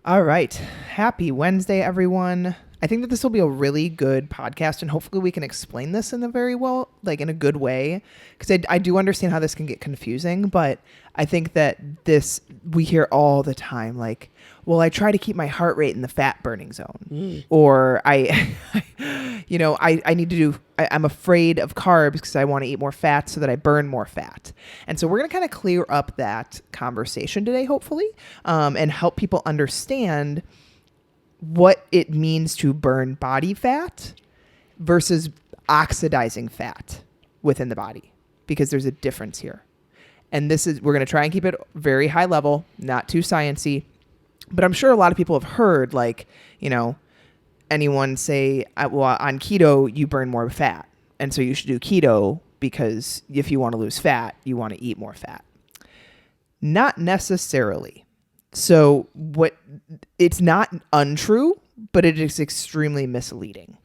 All right. Happy Wednesday, everyone. I think that this will be a really good podcast, and hopefully we can explain this in a very well, like in a good way, because I do understand how this can get confusing, but I think that we hear all the time, like, well, I try to keep my heart rate in the fat burning zone, or I I'm afraid of carbs because I want to eat more fat so that I burn more fat. And so we're going to kind of clear up that conversation today, hopefully, and help people understand what it means to burn body fat versus oxidizing fat within the body, because there's a difference here. And we're going to try and keep it very high level, not too sciencey, but I'm sure a lot of people have heard, like, anyone say, well, on keto, you burn more fat. And so you should do keto because if you want to lose fat, you want to eat more fat. Not necessarily. So it's not untrue, but it is extremely misleading.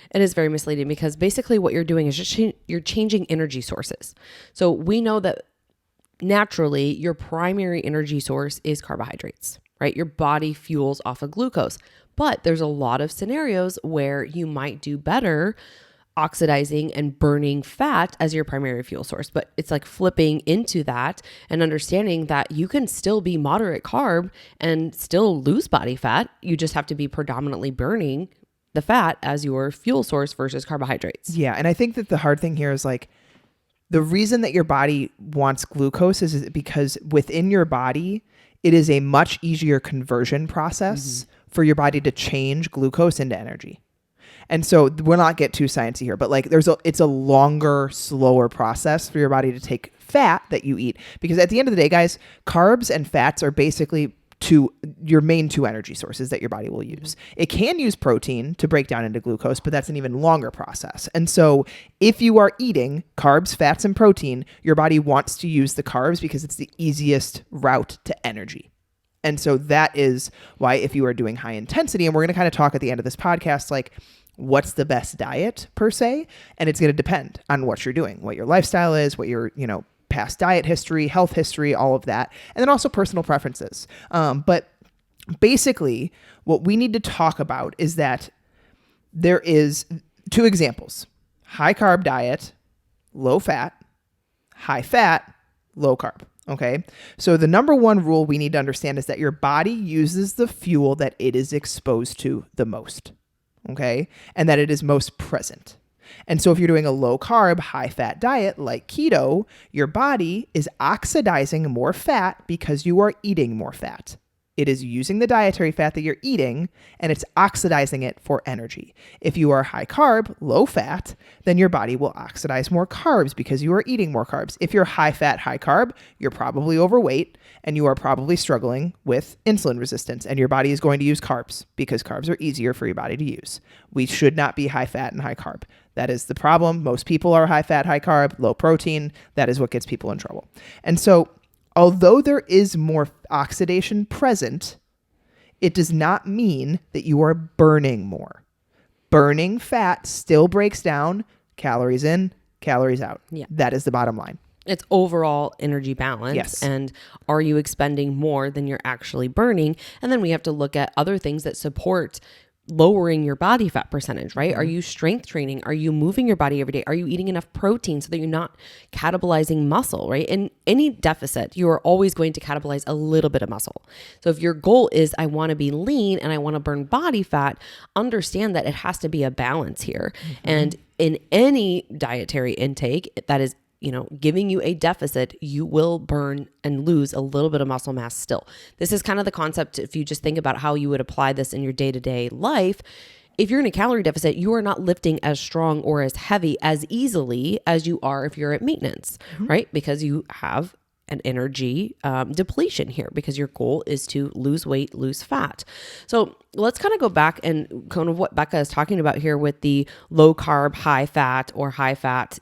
It is very misleading because basically what you're doing is just you're changing energy sources. So we know that naturally your primary energy source is carbohydrates, right? Your body fuels off of glucose, but there's a lot of scenarios where you might do better oxidizing and burning fat as your primary fuel source. But it's like flipping into that and understanding that you can still be moderate carb and still lose body fat. You just have to be predominantly burning the fat as your fuel source versus carbohydrates. Yeah. And I think that the hard thing here is, like, the reason that your body wants glucose is because within your body, it is a much easier conversion process for your body to change glucose into energy. And so we'll not get too sciencey here, but like it's a longer, slower process for your body to take fat that you eat. Because at the end of the day, guys, carbs and fats are basically your main two energy sources that your body will use. It can use protein to break down into glucose, but that's an even longer process. And so if you are eating carbs, fats, and protein, your body wants to use the carbs because it's the easiest route to energy. And so that is why, if you are doing high intensity, and we're going to kind of talk at the end of this podcast, like, what's the best diet per se? And it's going to depend on what you're doing, what your lifestyle is, what your, past diet history, health history, all of that. And then also personal preferences. But basically what we need to talk about is that there is two examples: high carb diet, low fat; high fat, low carb. Okay. So the number one rule we need to understand is that your body uses the fuel that it is exposed to the most. Okay. And that it is most present. And so if you're doing a low carb, high fat diet like keto, your body is oxidizing more fat because you are eating more fat. It is using the dietary fat that you're eating and it's oxidizing it for energy. If you are high carb, low fat, then your body will oxidize more carbs because you are eating more carbs. If you're high fat, high carb, you're probably overweight and you are probably struggling with insulin resistance, and your body is going to use carbs because carbs are easier for your body to use. We should not be high fat and high carb. That is the problem. Most people are high fat, high carb, low protein. That is what gets people in trouble. And so although there is more oxidation present, it does not mean that you are burning more. Burning fat still breaks down calories in, calories out. Yeah. That is the bottom line. It's overall energy balance. Yes. And are you expending more than you're actually burning? And then we have to look at other things that support lowering your body fat percentage, right? Mm-hmm. Are you strength training? Are you moving your body every day? Are you eating enough protein so that you're not catabolizing muscle, right? In any deficit, you are always going to catabolize a little bit of muscle. So if your goal is, I want to be lean and I want to burn body fat, understand that it has to be a balance here. Mm-hmm. And in any dietary intake that is giving you a deficit, you will burn and lose a little bit of muscle mass still. This is kind of the concept. If you just think about how you would apply this in your day-to-day life, if you're in a calorie deficit, you are not lifting as strong or as heavy as easily as you are if you're at maintenance, right? Because you have an energy depletion here because your goal is to lose weight, lose fat. So let's kind of go back and kind of what Becca is talking about here with the low carb, high fat or high fat,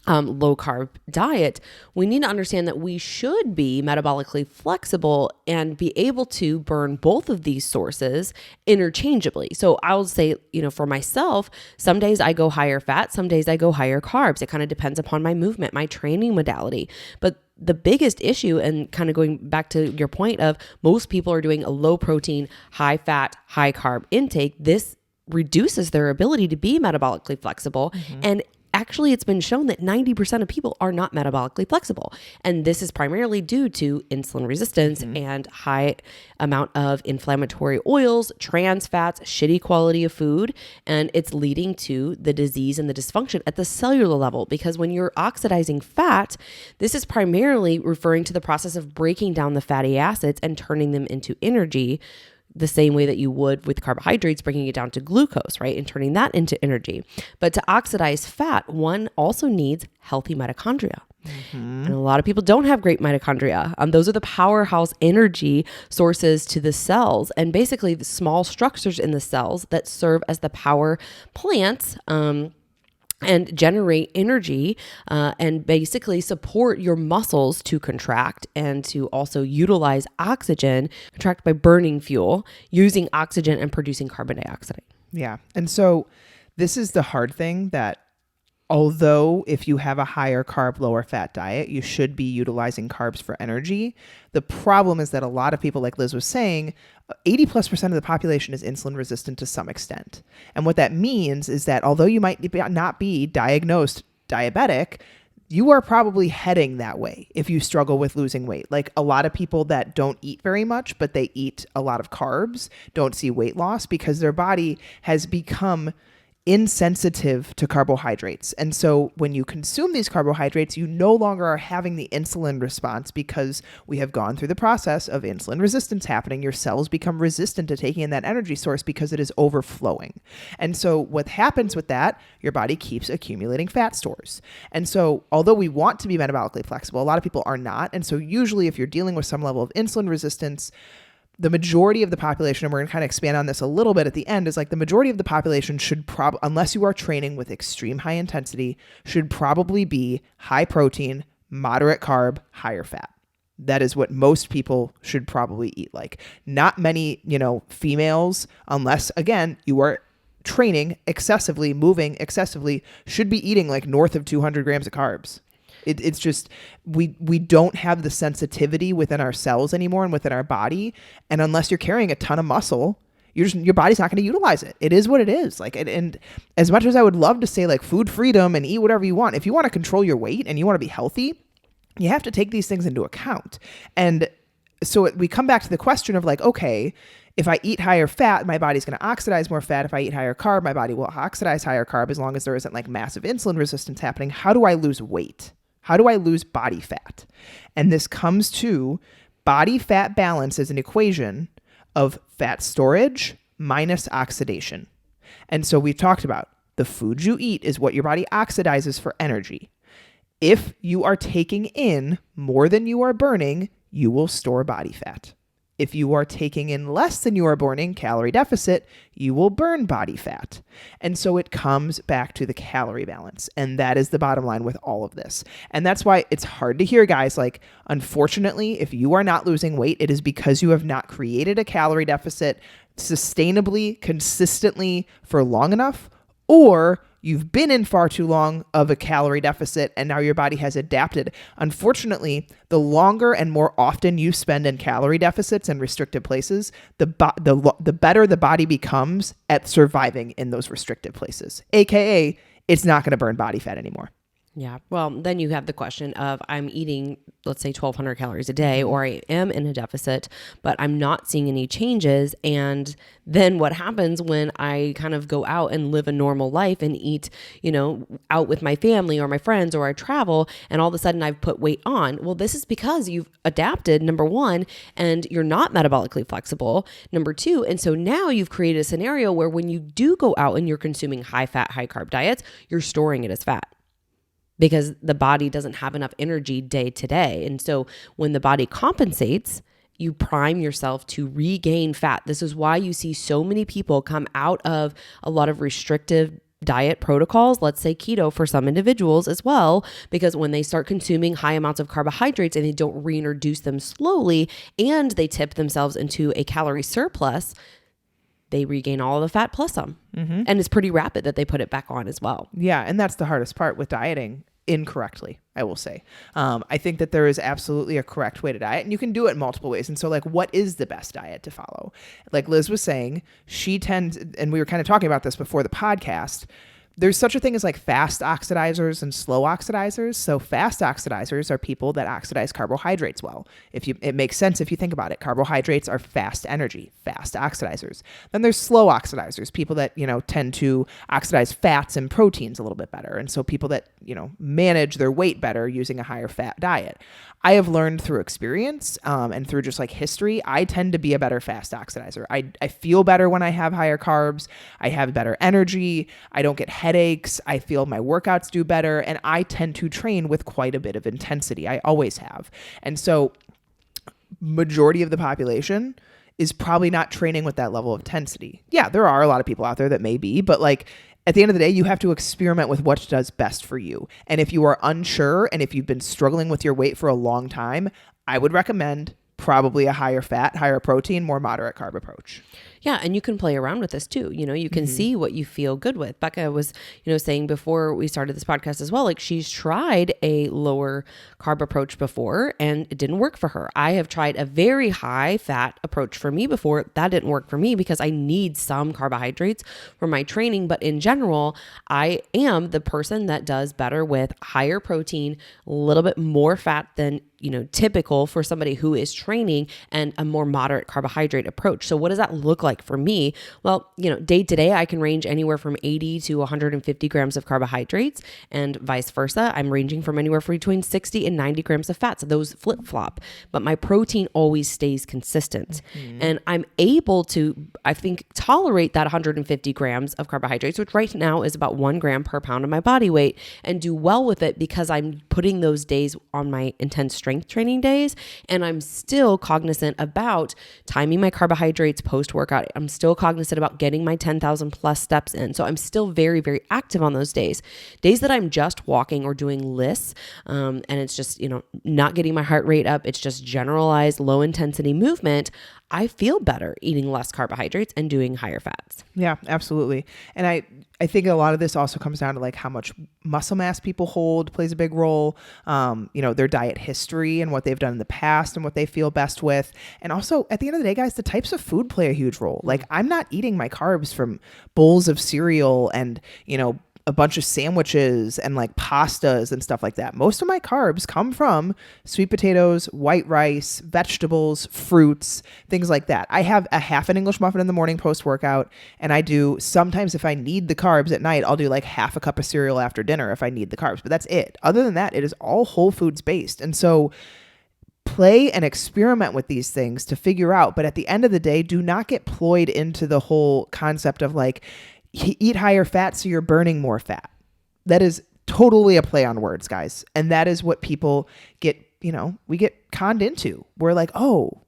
low carb diet, we need to understand that we should be metabolically flexible and be able to burn both of these sources interchangeably. So I'll say, for myself, some days I go higher fat, some days I go higher carbs. It kind of depends upon my movement, my training modality. But the biggest issue, and kind of going back to your point of most people are doing a low protein, high fat, high carb intake, this reduces their ability to be metabolically flexible. And actually, it's been shown that 90% of people are not metabolically flexible. And this is primarily due to insulin resistance and high amount of inflammatory oils, trans fats, shitty quality of food. And it's leading to the disease and the dysfunction at the cellular level. Because when you're oxidizing fat, this is primarily referring to the process of breaking down the fatty acids and turning them into energy, the same way that you would with carbohydrates, bringing it down to glucose, right? And turning that into energy. But to oxidize fat, one also needs healthy mitochondria. And a lot of people don't have great mitochondria. Those are the powerhouse energy sources to the cells, and basically the small structures in the cells that serve as the power plants, and generate energy and basically support your muscles to contract and to also utilize oxygen, contract by burning fuel, using oxygen and producing carbon dioxide. Yeah. And so this is the hard thing, that although if you have a higher carb, lower fat diet, you should be utilizing carbs for energy. The problem is that a lot of people, like Liz was saying, 80+% of the population is insulin resistant to some extent. And what that means is that although you might not be diagnosed diabetic, you are probably heading that way if you struggle with losing weight. Like a lot of people that don't eat very much, but they eat a lot of carbs, don't see weight loss because their body has become insensitive to carbohydrates. And so when you consume these carbohydrates, you no longer are having the insulin response because we have gone through the process of insulin resistance happening. Your cells become resistant to taking in that energy source because it is overflowing. And so what happens with that, your body keeps accumulating fat stores. And so although we want to be metabolically flexible, a lot of people are not. And so usually if you're dealing with some level of insulin resistance, the majority of the population, and we're going to kind of expand on this a little bit at the end, is like the majority of the population should unless you are training with extreme high intensity, should probably be high protein, moderate carb, higher fat. That is what most people should probably eat like. Not many, females, unless again, you are training excessively, moving excessively, should be eating like north of 200 grams of carbs. It's just, we don't have the sensitivity within our cells anymore and within our body. And unless you're carrying a ton of muscle, your body's not going to utilize it. It is what it is. Like, and as much as I would love to say like food freedom and eat whatever you want, if you want to control your weight and you want to be healthy, you have to take these things into account. And so we come back to the question of like, okay, if I eat higher fat, my body's going to oxidize more fat. If I eat higher carb, my body will oxidize higher carb as long as there isn't like massive insulin resistance happening. How do I lose weight? How do I lose body fat? And this comes to body fat balance as an equation of fat storage minus oxidation. And so we've talked about the food you eat is what your body oxidizes for energy. If you are taking in more than you are burning, you will store body fat. If you are taking in less than you are burning, calorie deficit, you will burn body fat. And so it comes back to the calorie balance. And that is the bottom line with all of this. And that's why it's hard to hear, guys. Like, unfortunately, if you are not losing weight, it is because you have not created a calorie deficit sustainably, consistently for long enough, or you've been in far too long of a calorie deficit and now your body has adapted. Unfortunately, the longer and more often you spend in calorie deficits and restricted places, the better the body becomes at surviving in those restricted places. AKA, it's not going to burn body fat anymore. Yeah. Well, then you have the question of I'm eating, let's say 1,200 calories a day, or I am in a deficit, but I'm not seeing any changes. And then what happens when I kind of go out and live a normal life and eat, out with my family or my friends, or I travel and all of a sudden I've put weight on? Well, this is because you've adapted, number one, and you're not metabolically flexible, number two. And so now you've created a scenario where when you do go out and you're consuming high fat, high carb diets, you're storing it as fat, because the body doesn't have enough energy day to day. And so when the body compensates, you prime yourself to regain fat. This is why you see so many people come out of a lot of restrictive diet protocols, let's say keto for some individuals as well, because when they start consuming high amounts of carbohydrates and they don't reintroduce them slowly and they tip themselves into a calorie surplus, they regain all of the fat plus some. Mm-hmm. And it's pretty rapid that they put it back on as well. Yeah. And that's the hardest part with dieting incorrectly, I will say. I think that there is absolutely a correct way to diet, and you can do it in multiple ways. And so like, what is the best diet to follow? Like Liz was saying, she tends, and we were kind of talking about this before the podcast, there's such a thing as like fast oxidizers and slow oxidizers. So fast oxidizers are people that oxidize carbohydrates well. It makes sense if you think about it. Carbohydrates are fast energy, fast oxidizers. Then there's slow oxidizers, people that, tend to oxidize fats and proteins a little bit better. And so people that, manage their weight better using a higher fat diet. I have learned through experience and through just like history, I tend to be a better fast oxidizer. I feel better when I have higher carbs. I have better energy. I don't get headaches. I feel my workouts do better. And I tend to train with quite a bit of intensity. I always have. And so majority of the population is probably not training with that level of intensity. Yeah, there are a lot of people out there that may be, but like, at the end of the day, you have to experiment with what does best for you. And if you are unsure and if you've been struggling with your weight for a long time, I would recommend probably a higher fat, higher protein, more moderate carb approach. Yeah. And you can play around with this too. You can see what you feel good with. Becca was, saying before we started this podcast as well, like she's tried a lower carb approach before and it didn't work for her. I have tried a very high fat approach for me before. That didn't work for me because I need some carbohydrates for my training. But in general, I am the person that does better with higher protein, a little bit more fat than typical for somebody who is training, and a more moderate carbohydrate approach. So what does that look like for me? Well, day to day, I can range anywhere from 80 to 150 grams of carbohydrates, and vice versa. I'm ranging from anywhere from between 60 and 90 grams of fat. So those flip flop, but my protein always stays consistent. Mm-hmm. And I'm able to, I think, tolerate that 150 grams of carbohydrates, which right now is about 1 gram per pound of my body weight, and do well with it because I'm putting those days on my intense strength training days. And I'm still cognizant about timing my carbohydrates post-workout. I'm still cognizant about getting my 10,000 plus steps in. So I'm still very, very active on those days. Days that I'm just walking or doing lists, and it's just, not getting my heart rate up. It's just generalized low intensity movement. I feel better eating less carbohydrates and doing higher fats. Yeah, absolutely. And I think a lot of this also comes down to like how much muscle mass people hold plays a big role. Their diet history and what they've done in the past and what they feel best with. And also at the end of the day, guys, the types of food play a huge role. Like I'm not eating my carbs from bowls of cereal and, a bunch of sandwiches and like pastas and stuff like that. Most of my carbs come from sweet potatoes, white rice, vegetables, fruits, things like that. I have a half an English muffin in the morning post-workout, and I do sometimes if I need the carbs at night, I'll do like half a cup of cereal after dinner if I need the carbs, but that's it. Other than that, it is all whole foods based. And so play and experiment with these things to figure out, but at the end of the day, do not get ployed into the whole concept of like, eat higher fat so you're burning more fat. That is totally a play on words, guys. And that is what people get, we get conned into. We're like, oh,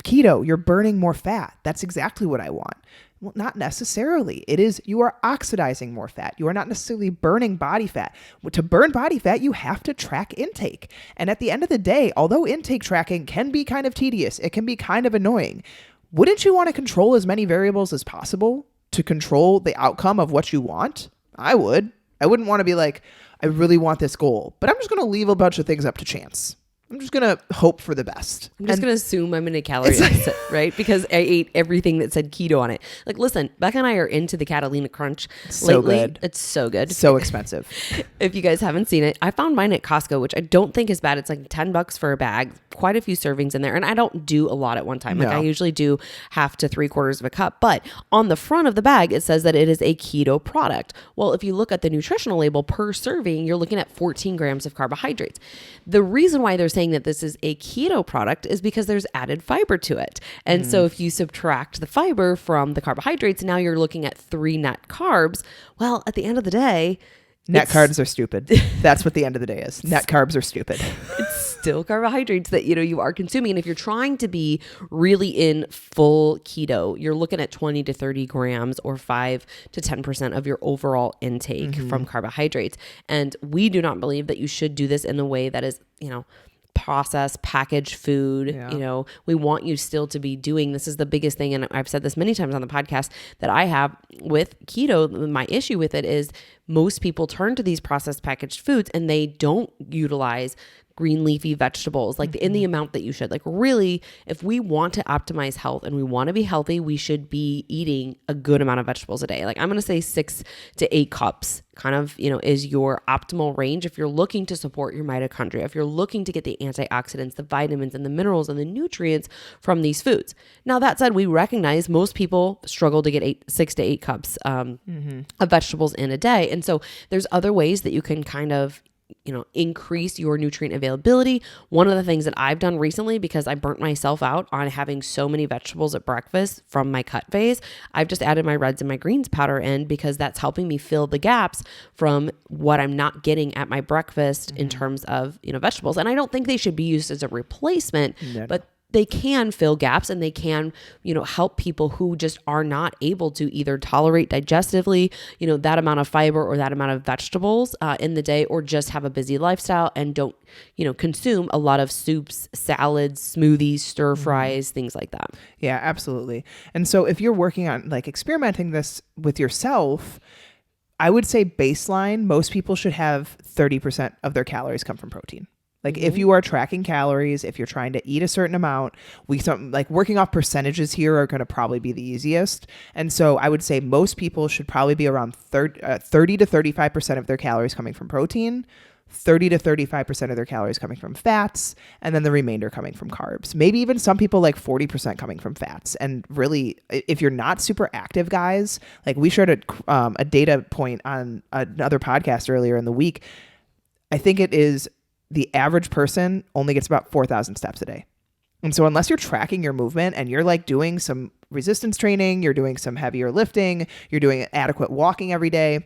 keto, you're burning more fat. That's exactly what I want. Well, not necessarily. It is, you are oxidizing more fat. You are not necessarily burning body fat. To burn body fat, you have to track intake. And at the end of the day, although intake tracking can be kind of tedious, it can be kind of annoying. Wouldn't you want to control as many variables as possible to control the outcome of what you want? I would. I wouldn't want to be like, I really want this goal, but I'm just going to leave a bunch of things up to chance. I'm just going to hope for the best. I'm just going to assume I'm in a calorie deficit, right? Because I ate everything that said keto on it. Like, listen, Becca and I are into the Catalina Crunch so lately. Good. It's so good. So expensive. If you guys haven't seen it, I found mine at Costco, which I don't think is bad. It's like $10 for a bag, quite a few servings in there. And I don't do a lot at one time. Like I usually do half to 3/4 of a cup, but on the front of the bag, it says that it is a keto product. Well, if you look at the nutritional label per serving, you're looking at 14 grams of carbohydrates. The reason why they're saying that this is a keto product is because there's added fiber to it. And so if you subtract the fiber from the carbohydrates, now you're looking at 3 net carbs. Well, at the end of the day, net carbs are stupid. That's what the end of the day is. Net carbs are stupid. It's still carbohydrates that, you are consuming. And if you're trying to be really in full keto, you're looking at 20 to 30 grams or 5 to 10% of your overall intake from carbohydrates. And we do not believe that you should do this in a way that is, processed packaged food. We want you still to be doing, this is the biggest thing, and I've said this many times on the podcast, that I have with keto. My issue with it is most people turn to these processed packaged foods and they don't utilize green leafy vegetables like in the amount that you should. Like, really, if we want to optimize health and we want to be healthy, we should be eating a good amount of vegetables a day. Like, I'm going to say 6 to 8 cups kind of, is your optimal range if you're looking to support your mitochondria, if you're looking to get the antioxidants, the vitamins and the minerals and the nutrients from these foods. Now, that said, we recognize most people struggle to get 6 to 8 cups of vegetables in a day. And so there's other ways that you can kind of increase your nutrient availability. One of the things that I've done recently, because I burnt myself out on having so many vegetables at breakfast from my cut phase, I've just added my reds and my greens powder in, because that's helping me fill the gaps from what I'm not getting at my breakfast in terms of, vegetables. And I don't think they should be used as a replacement, but they can fill gaps, and they can, help people who just are not able to either tolerate digestively, that amount of fiber or that amount of vegetables in the day, or just have a busy lifestyle and don't, consume a lot of soups, salads, smoothies, stir fries, things like that. Yeah, absolutely. And so if you're working on like experimenting this with yourself, I would say baseline, most people should have 30% of their calories come from protein. Like if you are tracking calories, if you're trying to eat a certain amount, working off percentages here are going to probably be the easiest. And so I would say most people should probably be around 30 to 35% of their calories coming from protein, 30 to 35% of their calories coming from fats, and then the remainder coming from carbs. Maybe even some people like 40% coming from fats. And really, if you're not super active, guys, like we shared a data point on another podcast earlier in the week. I think it is the average person only gets about 4,000 steps a day. And so unless you're tracking your movement and you're like doing some resistance training, you're doing some heavier lifting, you're doing adequate walking every day,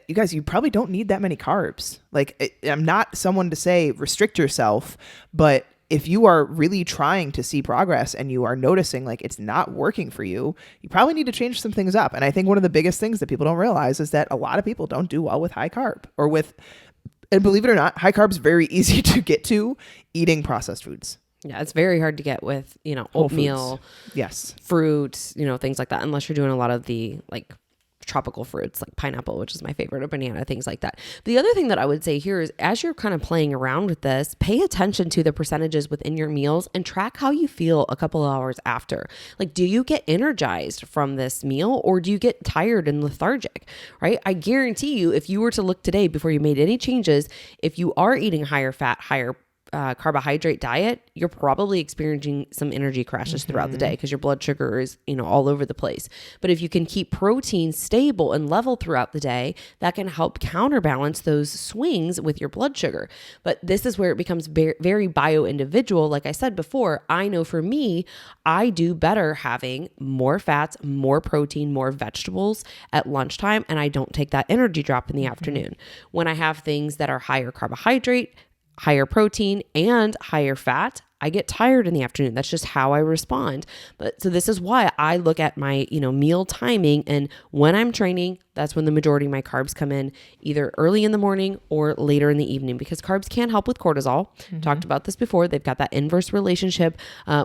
you guys, you probably don't need that many carbs. Like, I'm not someone to say restrict yourself, but if you are really trying to see progress and you are noticing like it's not working for you, you probably need to change some things up. And I think one of the biggest things that people don't realize is that a lot of people don't do well with high carb and believe it or not, high carb is very easy to get to eating processed foods. Yeah, it's very hard to get with, oatmeal, yes, fruits, things like that, unless you're doing a lot of the like tropical fruits like pineapple, which is my favorite, or banana, things like that. The other thing that I would say here is, as you're kind of playing around with this, pay attention to the percentages within your meals and track how you feel a couple of hours after. Like, do you get energized from this meal, or do you get tired and lethargic, right? I guarantee you, if you were to look today before you made any changes, if you are eating higher fat, higher carbohydrate diet, you're probably experiencing some energy crashes throughout the day because your blood sugar is, all over the place. But if you can keep protein stable and level throughout the day, that can help counterbalance those swings with your blood sugar. But this is where it becomes very bio-individual. Like I said before, I know for me, I do better having more fats, more protein, more vegetables at lunchtime, and I don't take that energy drop in the afternoon. When I have things that are higher carbohydrate, higher protein, and higher fat, I get tired in the afternoon. That's just how I respond. But so this is why I look at my, meal timing, and when I'm training, that's when the majority of my carbs come in, either early in the morning or later in the evening, because carbs can help with cortisol. Talked about this before. They've got that inverse relationship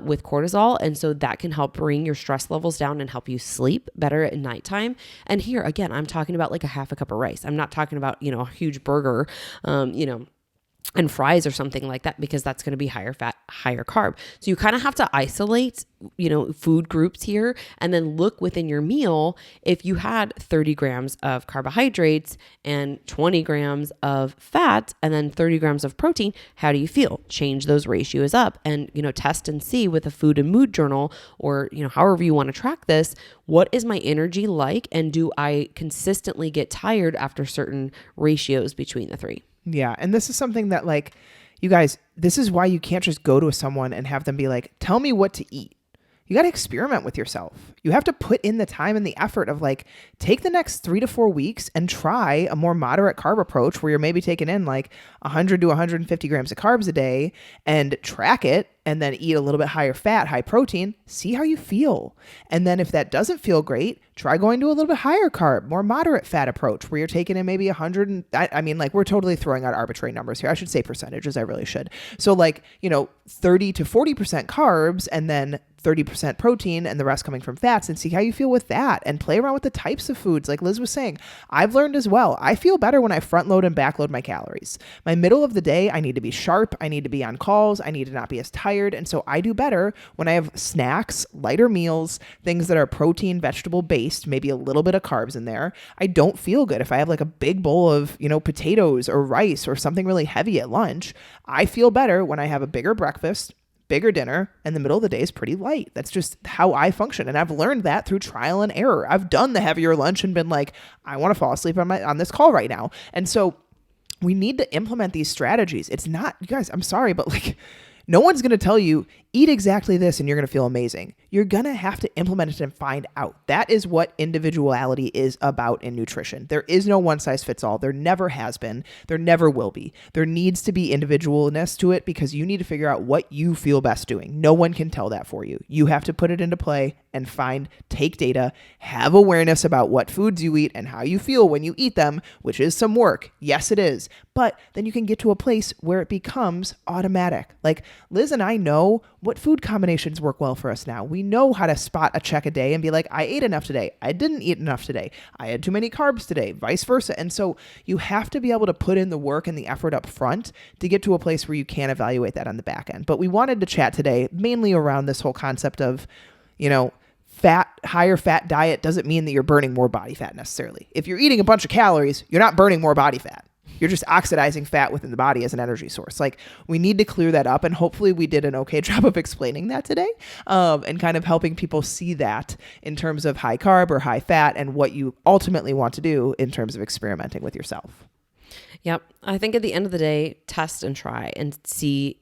with cortisol. And so that can help bring your stress levels down and help you sleep better at nighttime. And here, again, I'm talking about like a half a cup of rice. I'm not talking about, a huge burger, and fries or something like that, because that's going to be higher fat, higher carb. So you kind of have to isolate, food groups here, and then look within your meal. If you had 30 grams of carbohydrates and 20 grams of fat and then 30 grams of protein, how do you feel? Change those ratios up and, test and see with a food and mood journal, or, however you want to track this, what is my energy like? And do I consistently get tired after certain ratios between the three? Yeah. And this is something that, like, you guys, this is why you can't just go to someone and have them be like, tell me what to eat. You got to experiment with yourself. You have to put in the time and the effort of like, take the next 3 to 4 weeks and try a more moderate carb approach where you're maybe taking in like 100 to 150 grams of carbs a day and track it, and then eat a little bit higher fat, high protein, see how you feel. And then if that doesn't feel great, try going to a little bit higher carb, more moderate fat approach where you're taking in maybe 100. And I mean, like, we're totally throwing out arbitrary numbers here. I should say percentages. I really should. So like, 30 to 40% carbs and then 30% protein and the rest coming from fats, and see how you feel with that, and play around with the types of foods. Like Liz was saying, I've learned as well, I feel better when I front load and back load my calories. My middle of the day, I need to be sharp. I need to be on calls. I need to not be as tired. And so I do better when I have snacks, lighter meals, things that are protein, vegetable based, maybe a little bit of carbs in there. I don't feel good if I have like a big bowl of, potatoes or rice or something really heavy at lunch. I feel better when I have a bigger breakfast, bigger dinner, and the middle of the day is pretty light. That's just how I function. And I've learned that through trial and error. I've done the heavier lunch and been like, I want to fall asleep on this call right now. And so we need to implement these strategies. It's not, you guys, I'm sorry, but like, no one's going to tell you, eat exactly this and you're going to feel amazing. You're going to have to implement it and find out. That is what individuality is about in nutrition. There is no one size fits all. There never has been. There never will be. There needs to be individualness to it because you need to figure out what you feel best doing. No one can tell that for you. You have to put it into play and take data, have awareness about what foods you eat and how you feel when you eat them, which is some work. Yes, it is. But then you can get to a place where it becomes automatic. Like Liz and I know what food combinations work well for us now. We know how to spot a check a day and be like, I ate enough today. I didn't eat enough today. I had too many carbs today, vice versa. And so you have to be able to put in the work and the effort up front to get to a place where you can evaluate that on the back end. But we wanted to chat today mainly around this whole concept of, higher fat diet doesn't mean that you're burning more body fat necessarily. If you're eating a bunch of calories, you're not burning more body fat. You're just oxidizing fat within the body as an energy source. Like, we need to clear that up. And hopefully we did an okay job of explaining that today, and kind of helping people see that in terms of high carb or high fat and what you ultimately want to do in terms of experimenting with yourself. Yep. I think at the end of the day, test and try and see,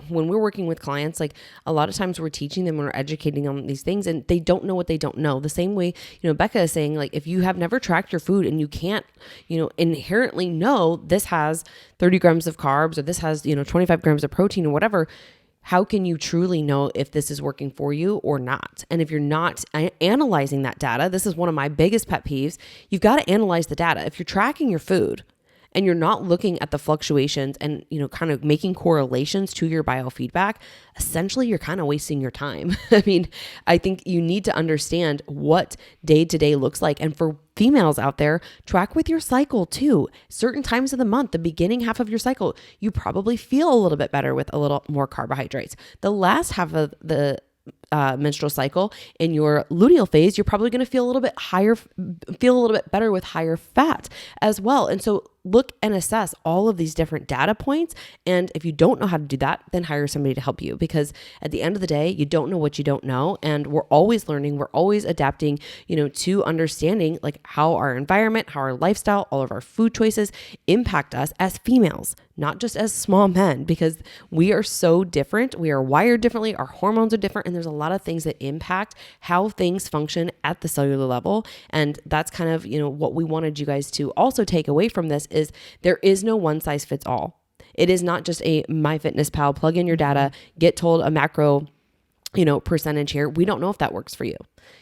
when we're working with clients, like a lot of times we're teaching them and we're educating them on these things and they don't know what they don't know. The same way, Becca is saying, like, if you have never tracked your food and you can't, inherently know this has 30 grams of carbs or this has, 25 grams of protein or whatever, how can you truly know if this is working for you or not? And if you're not analyzing that data, this is one of my biggest pet peeves. You've got to analyze the data. If you're tracking your food and you're not looking at the fluctuations and, kind of making correlations to your biofeedback, essentially you're kind of wasting your time. I mean, I think you need to understand what day to day looks like. And for females out there, track with your cycle too. Certain times of the month, the beginning half of your cycle, you probably feel a little bit better with a little more carbohydrates. The last half of the menstrual cycle in your luteal phase, you're probably going to feel a little bit better with higher fat as well. And so look and assess all of these different data points. And if you don't know how to do that, then hire somebody to help you, because at the end of the day, you don't know what you don't know. And we're always learning, we're always adapting, to understanding like how our environment, how our lifestyle, all of our food choices impact us as females, not just as small men, because we are so different. We are wired differently. Our hormones are different. And there's a lot of things that impact how things function at the cellular level. And that's kind of, what we wanted you guys to also take away from this is there is no one size fits all. It is not just a MyFitnessPal, plug in your data, get told a macro, percentage here. We don't know if that works for you.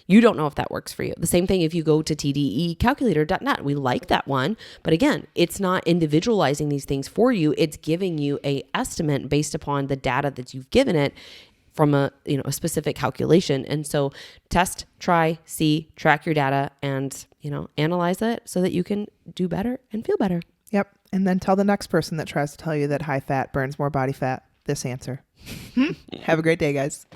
You don't know if that works for you. The same thing if you go to tdecalculator.net. We like that one, but again, it's not individualizing these things for you. It's giving you a estimate based upon the data that you've given it from a specific calculation. And so test, try, see, track your data and, analyze it so that you can do better and feel better. Yep. And then tell the next person that tries to tell you that high fat burns more body fat this answer. Have a great day, guys.